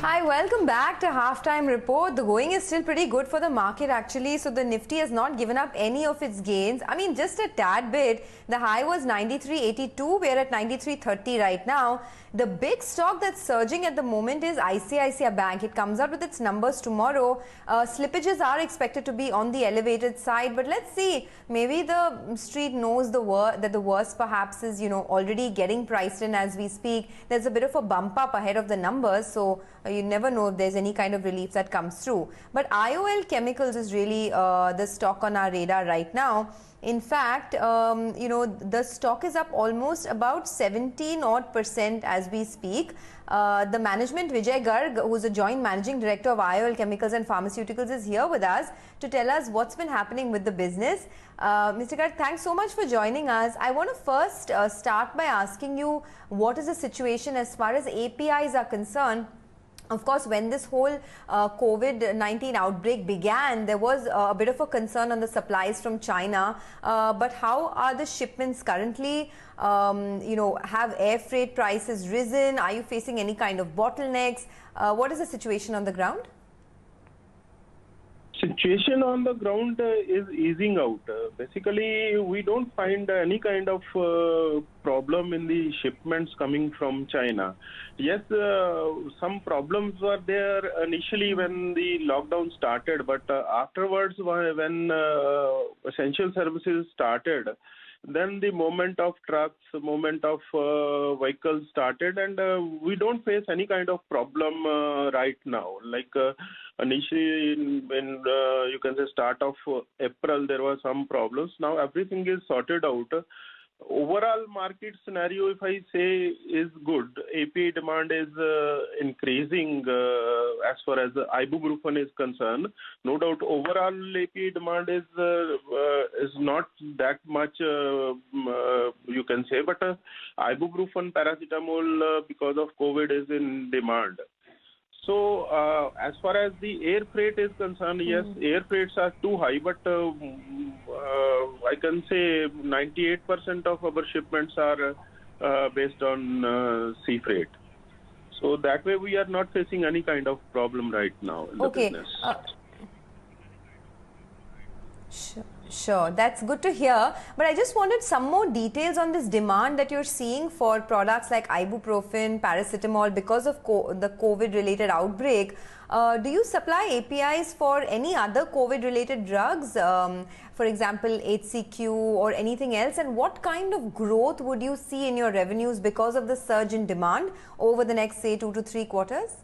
Hi, welcome back to Halftime Report. The going is still pretty good for the market actually. So the Nifty has not given up any of its gains. I mean, just a tad bit. The high was 93.82. We're at 93.30 right now. The big stock that's surging at the moment is ICICI Bank. It comes out with its numbers tomorrow. Slippages are expected to be on the elevated side. But let's see. Maybe the street knows that the worst perhaps is, already getting priced in as we speak. There's a bit of a bump up ahead of the numbers. So you never know if there's any kind of relief that comes through. But IOL Chemicals is really the stock on our radar right now. In fact, the stock is up almost about 17% as we speak. The management, Vijay Garg, who's a joint managing director of IOL Chemicals and Pharmaceuticals, is here with us to tell us what's been happening with the business. Mr. Garg, thanks so much for joining us. I want to first start by asking you, what is the situation as far as APIs are concerned? Of course, when this whole COVID-19 outbreak began, there was a bit of a concern on the supplies from China. But how are the shipments currently? Have air freight prices risen? Are you facing any kind of bottlenecks? What is the situation on the ground? Situation on the ground is easing out. Basically, we don't find any kind of problem in the shipments coming from China. Yes, some problems were there initially when the lockdown started, but afterwards when essential services started, then the movement of trucks, movement of vehicles started, and we don't face any kind of problem right now. Like initially, in you can say start of April, there were some problems. Now everything is sorted out. Overall market scenario, if I say, is good. API demand is increasing as far as ibuprofen is concerned. No doubt, overall API demand is not that much, you can say, but ibuprofen, paracetamol, because of COVID, is in demand. So, as far as the air freight is concerned, yes, air freights are too high, but I can say 98% of our shipments are based on sea freight. So that way we are not facing any kind of problem right now in the business. Sure, that's good to hear. But I just wanted some more details on this demand that you're seeing for products like ibuprofen, paracetamol because of the COVID-related outbreak. Do you supply APIs for any other COVID-related drugs, for example, HCQ or anything else? And what kind of growth would you see in your revenues because of the surge in demand over the next, say, 2 to 3 quarters?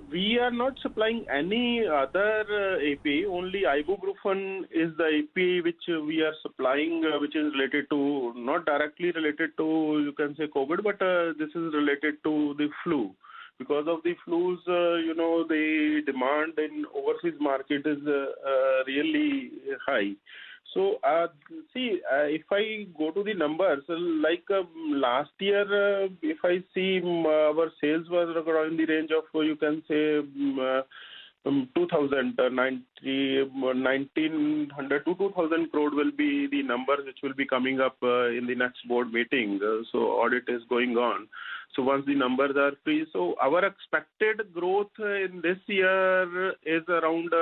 We are not supplying any other API. Only ibuprofen is the API which we are supplying, which is related to, not directly related to, you can say, COVID, but this is related to the flu. Because of the flus, the demand in overseas market is really high. So, if I go to the numbers, like last year, if I see our sales was around the range of, you can say, 1900 to 2000 crore will be the numbers which will be coming up in the next board meeting. So audit is going on. So once the numbers are free, so our expected growth in this year is around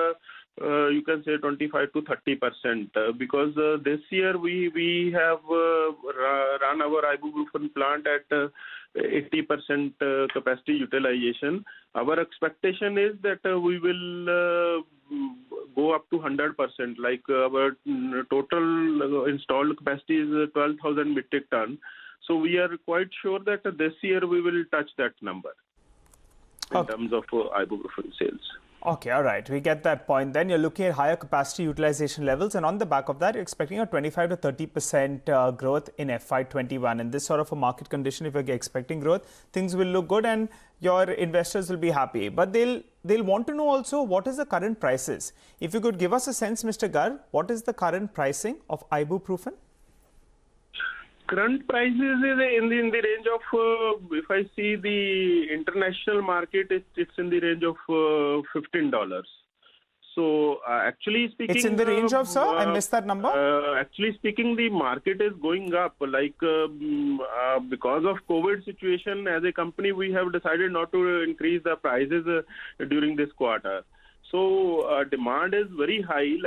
you can say 25 to 30%, because this year we have run our ibuprofen plant at 80% capacity utilization. Our expectation is that we will go up to 100%. Like our total installed capacity is 12,000 metric ton. So we are quite sure that this year we will touch that number in terms of ibuprofen sales. Okay, all right. We get that point. Then you're looking at higher capacity utilization levels, and on the back of that, you're expecting a 25 to 30% growth in FY21. In this sort of a market condition, if you're expecting growth, things will look good, and your investors will be happy. But they'll want to know also what is the current prices. If you could give us a sense, Mr. Garg, what is the current pricing of ibuprofen? Current prices is in the range of, if I see the international market, it's in the range of $15. So actually speaking, It's in the range of, sir? I missed that number. Actually speaking, the market is going up. Because of COVID situation, as a company, we have decided not to increase the prices during this quarter. So demand is very high.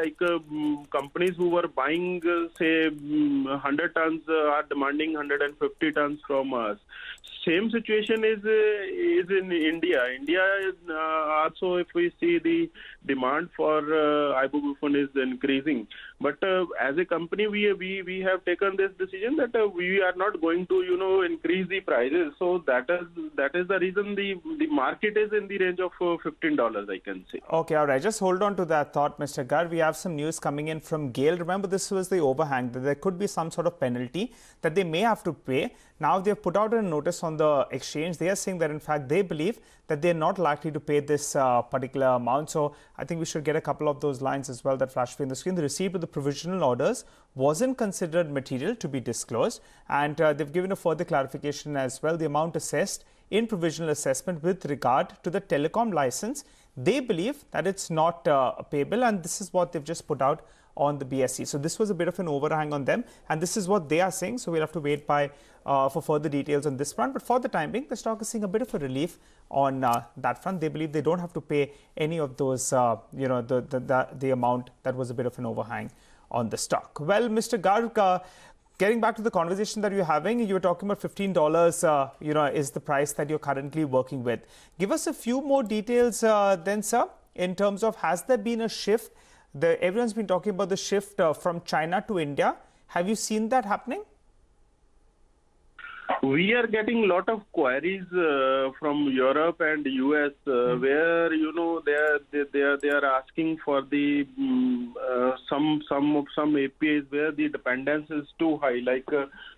Companies who were buying, say, 100 tons are demanding 150 tons from us. Same situation is in India. India is also, if we see, the demand for ibuprofen is increasing. But as a company, we have taken this decision that we are not going to increase the prices. So that is the reason the market is in the range of $15, I can say. Okay, all right. Just hold on to that thought, Mr. Garg. We have some news coming in from GAIL. Remember, this was the overhang that there could be some sort of penalty that they may have to pay. Now they've put out a notice on the exchange. They are saying that in fact they believe that they're not likely to pay this particular amount. So I think we should get a couple of those lines as well that flash on the screen. The receipt of the provisional orders wasn't considered material to be disclosed, and they've given a further clarification as well. The amount assessed in provisional assessment with regard to the telecom license, they believe that it's not payable, and this is what they've just put out on the BSE. So this was a bit of an overhang on them, and this is what they are saying. So we'll have to wait for further details on this front. But for the time being, the stock is seeing a bit of a relief on that front. They believe they don't have to pay any of those, the amount that was a bit of an overhang on the stock. Well, Mr. Garg, getting back to the conversation that you're having, you were talking about $15, is the price that you're currently working with. Give us a few more details then, sir, in terms of, has there been a shift? Everyone's been talking about the shift from China to India. Have you seen that happening? We are getting a lot of queries from Europe and US where they are asking for the some APIs where the dependence is too high.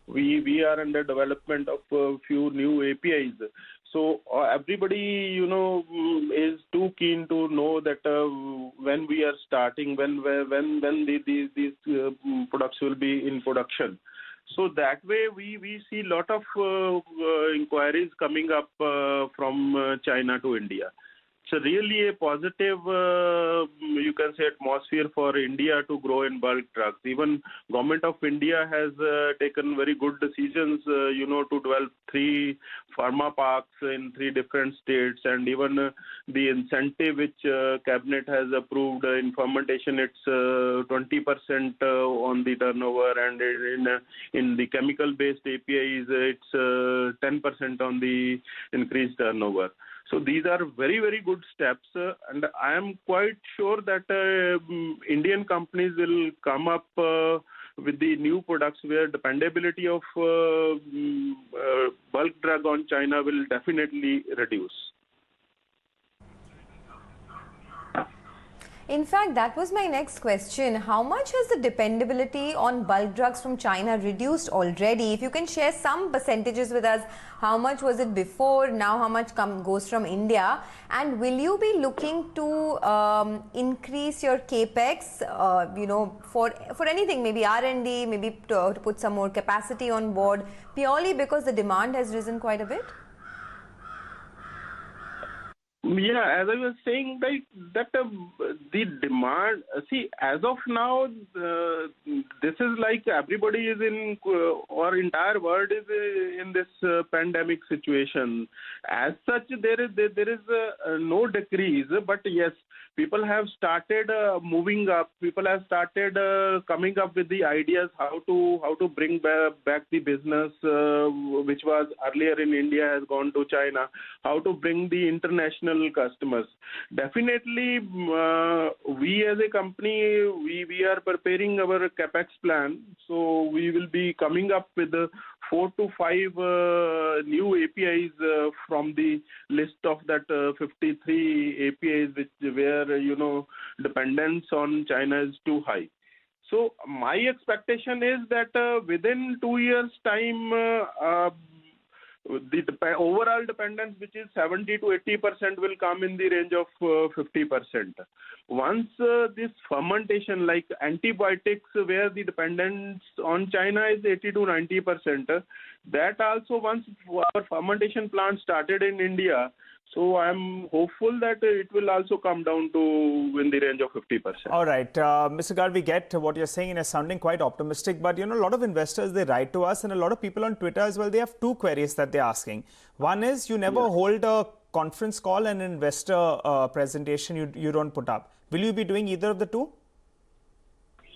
We are under development of a few new APIs. So everybody is too keen to know that when we are starting, when these products will be in production. So that way we see a lot of inquiries coming up from China to India. It's really a positive, you can say, atmosphere for India to grow in bulk drugs. Even Government of India has taken very good decisions, to develop 3 pharma parks in 3 different states, and even the incentive which Cabinet has approved in fermentation, it's 20% on the turnover, and in the chemical-based APIs, it's 10% on the increased turnover. So these are very, very good steps, and I am quite sure that Indian companies will come up with the new products where dependability of bulk drug on China will definitely reduce. In fact, that was my next question. How much has the dependability on bulk drugs from China reduced already? If you can share some percentages with us, how much was it before, now how much goes from India? And will you be looking to increase your capex, for anything, maybe R&D, maybe to put some more capacity on board, purely because the demand has risen quite a bit? Yeah, as I was saying, that the demand, see, as of now, this is like everybody is in, or entire world is in this pandemic situation. As such, there is no decrease, but yes, people have started moving up. People have started coming up with the ideas how to bring back the business which was earlier in India has gone to China. How to bring the international customers. Definitely, we as a company we are preparing our capex plan. So we will be coming up with 4 to 5 new APIs from the list of that 53 APIs where dependence on China is too high. So my expectation is that within 2 years' time, the overall dependence, which is 70 to 80%, will come in the range of 50%. Once this fermentation, like antibiotics, where the dependence on China is 80 to 90%, that also once our fermentation plant started in India, so I'm hopeful that it will also come down to in the range of 50%. All right, Mr. Garg, we get what you're saying and it's sounding quite optimistic, but you know, a lot of investors, they write to us and a lot of people on Twitter as well, they have two queries that they're asking. One is, you never hold a conference call and investor presentation you don't put up. Will you be doing either of the two?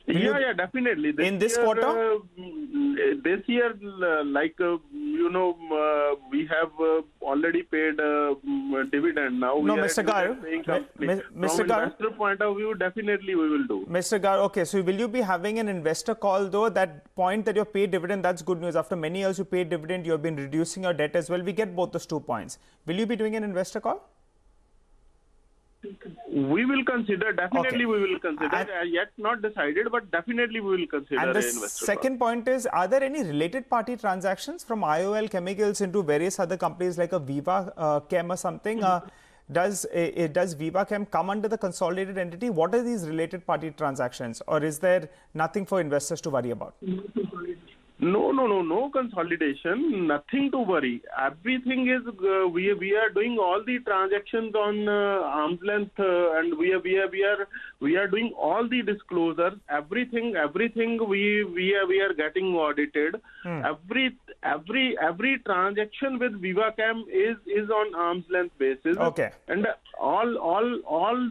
Yeah, definitely. In this quarter? This year, we have already paid dividend. Now no, we Mr. Garg, From investor point of view, definitely we will do. Mr. Garg, okay, so will you be having an investor call though? That point that you paid dividend, that's good news. After many years you paid dividend, you have been reducing your debt as well. We get both those 2 points. Will you be doing an investor call? We will consider, definitely Okay. we will consider. Yet not decided, but definitely we will consider. And the investor second point is, are there any related party transactions from IOL Chemicals into various other companies like a Viva Chem or something? Does Viva Chem come under the consolidated entity? What are these related party transactions? Or is there nothing for investors to worry about? No consolidation, nothing to worry. Everything is, we are doing all the transactions on arm's length and we are doing all the disclosures. Everything we are getting audited. Every transaction with Viva Chem is on arm's length basis. Okay. And all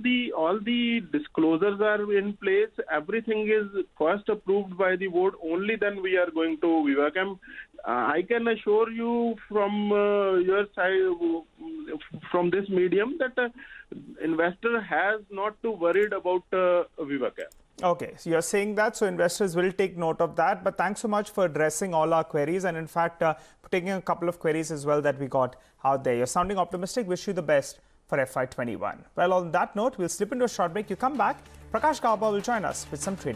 the disclosures are in place. Everything is first approved by the board. Only then we are going to Viva Chem. I can assure you from your side, from this medium, that investor has not to worried about Viva Chem. Okay, so you're saying that, so investors will take note of that. But thanks so much for addressing all our queries and in fact taking a couple of queries as well that we got out there. You're sounding optimistic. Wish you the best for FY21. Well, on that note, we'll slip into a short break. You come back, Prakash Gauba will join us with some trading.